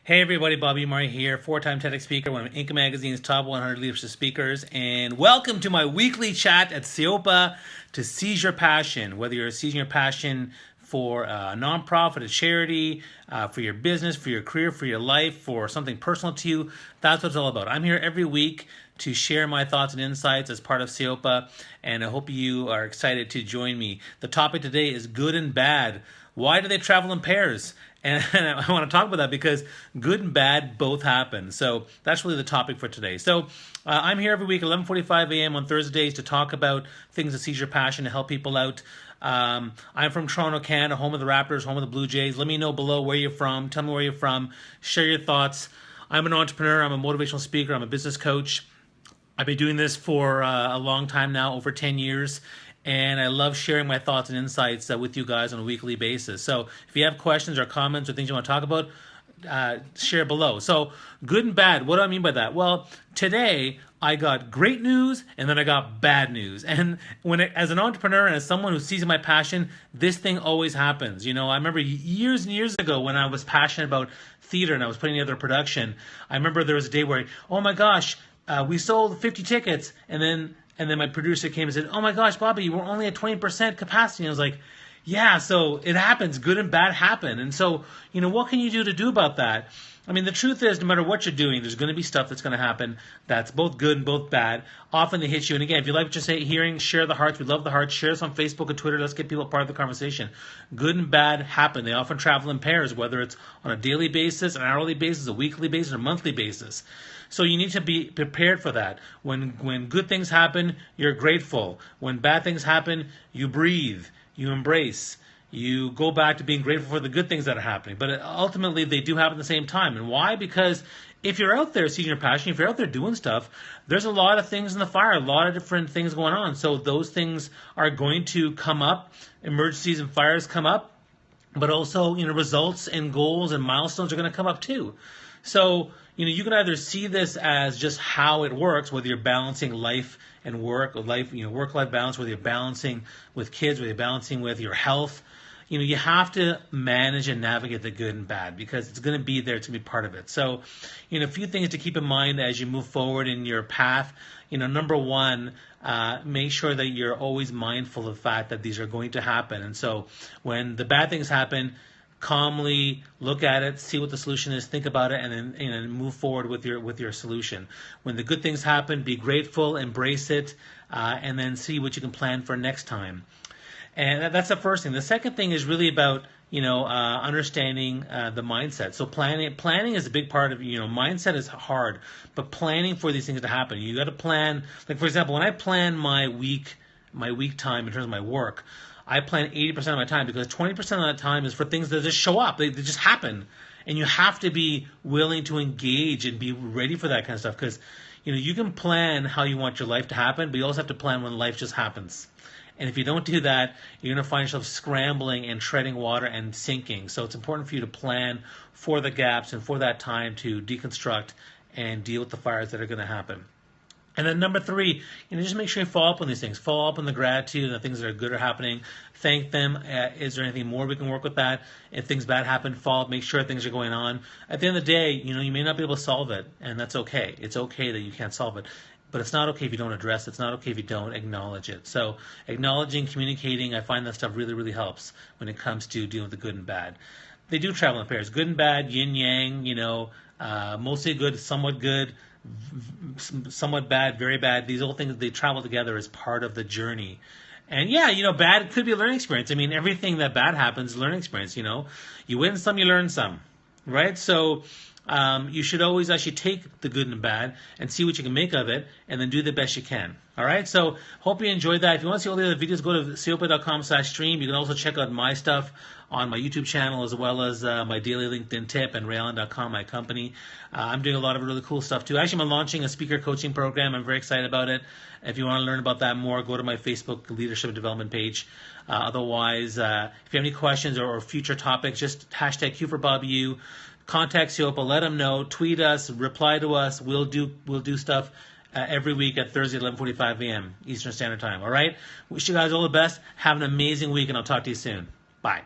Hey everybody, Bobby Murray here, four-time TEDx speaker, one of Inc. Magazine's top 100 leadership speakers, and welcome to my weekly chat at SEOPA to seize your passion. Whether you're seizing your passion for a nonprofit, a charity, for your business, for your career, for your life, for something personal to you, that's what it's all about. I'm here every week to share my thoughts and insights as part of SEOPA, and I hope you are excited to join me. The topic today is good and bad. Why do they travel in pairs? And I want to talk about that because good and bad both happen. So that's really the topic for today. So I'm here every week, 11:45 a.m. on Thursdays to talk about things that seize your passion, to help people out. I'm from Toronto, Canada, home of the Raptors, home of the Blue Jays. Let me know below where you're from. Tell me where you're from. Share your thoughts. I'm an entrepreneur. I'm a motivational speaker. I'm a business coach. I've been doing this for a long time now, over 10 years. And I love sharing my thoughts and insights with you guys on a weekly basis. So if you have questions or comments or things you want to talk about, share below. So good and bad, what do I mean by that? Well, today I got great news and then I got bad news. And as an entrepreneur and as someone who sees my passion, this thing always happens. You know, I remember years and years ago when I was passionate about theater and I was putting together a production, I remember there was a day where, oh my gosh, we sold 50 tickets, and then my producer came and said, oh my gosh, Bobby, you were only at 20% capacity. And I was like, yeah, so it happens. Good and bad happen. And so, you know, what can you do about that? I mean, the truth is, no matter what you're doing, there's going to be stuff that's going to happen that's both good and both bad. Often they hit you. And again, if you like what you're hearing, share the hearts. We love the hearts. Share us on Facebook and Twitter. Let's get people part of the conversation. Good and bad happen. They often travel in pairs, whether it's on a daily basis, an hourly basis, a weekly basis, or a monthly basis. So you need to be prepared for that. When good things happen, you're grateful. When bad things happen, you breathe, you embrace. You go back to being grateful for the good things that are happening. But ultimately, they do happen at the same time. And why? Because if you're out there seeing your passion, if you're out there doing stuff, there's a lot of things in the fire, a lot of different things going on. So those things are going to come up. Emergencies and fires come up. But also, you know, results and goals and milestones are going to come up too. So, you know, you can either see this as just how it works, whether you're balancing life and work, or life, you know, work-life balance, whether you're balancing with kids, whether you're balancing with your health. You know, you have to manage and navigate the good and bad because it's going to be there. It's going to be part of it. So, you know, a few things to keep in mind as you move forward in your path. You know, number one, make sure that you're always mindful of the fact that these are going to happen. And so when the bad things happen, calmly look at it, see what the solution is, think about it, and then move forward with your solution. When the good things happen, be grateful, embrace it, and then see what you can plan for next time. And that's the first thing. The second thing is really about, you know, understanding the mindset. So planning is a big part of, you know, mindset is hard, but planning for these things to happen. You got to plan. Like, for example, when I plan my week time in terms of my work, I plan 80% of my time because 20% of that time is for things that just show up. They just happen. And you have to be willing to engage and be ready for that kind of stuff because, you know, you can plan how you want your life to happen, but you also have to plan when life just happens. And if you don't do that, you're going to find yourself scrambling and treading water and sinking. So it's important for you to plan for the gaps and for that time to deconstruct and deal with the fires that are going to happen. And then number three, you know, just make sure you follow up on these things. Follow up on the gratitude and the things that are good are happening. Thank them. Is there anything more we can work with that? If things bad happen, follow up. Make sure things are going on. At the end of the day, you know, you may not be able to solve it, and that's okay. It's okay that you can't solve it. But it's not okay if you don't address it. It's not okay if you don't acknowledge it. So acknowledging, communicating, I find that stuff really, really helps when it comes to dealing with the good and bad. They do travel in pairs. Good and bad, yin yang, you know, mostly good, somewhat bad, very bad. These all things, they travel together as part of the journey. And yeah, you know, bad could be a learning experience. I mean, everything that bad happens is a learning experience, you know. You win some, you learn some, right? So you should always actually take the good and bad and see what you can make of it and then do the best you can. All right, so hope you enjoyed that. If you want to see all the other videos, go to seopa.com/stream. You can also check out my stuff on my YouTube channel as well as my daily LinkedIn tip and rayallen.com, my company. I'm doing a lot of really cool stuff too. Actually, I'm launching a speaker coaching program. I'm very excited about it. If you want to learn about that more, go to my Facebook leadership development page. Otherwise, if you have any questions or future topics, just hashtag Q for Bobby U. Contact SEOPA, let them know, tweet us, reply to us. We'll do stuff every week at Thursday at 11:45 a.m. Eastern Standard Time. All right? Wish you guys all the best. Have an amazing week, and I'll talk to you soon. Bye.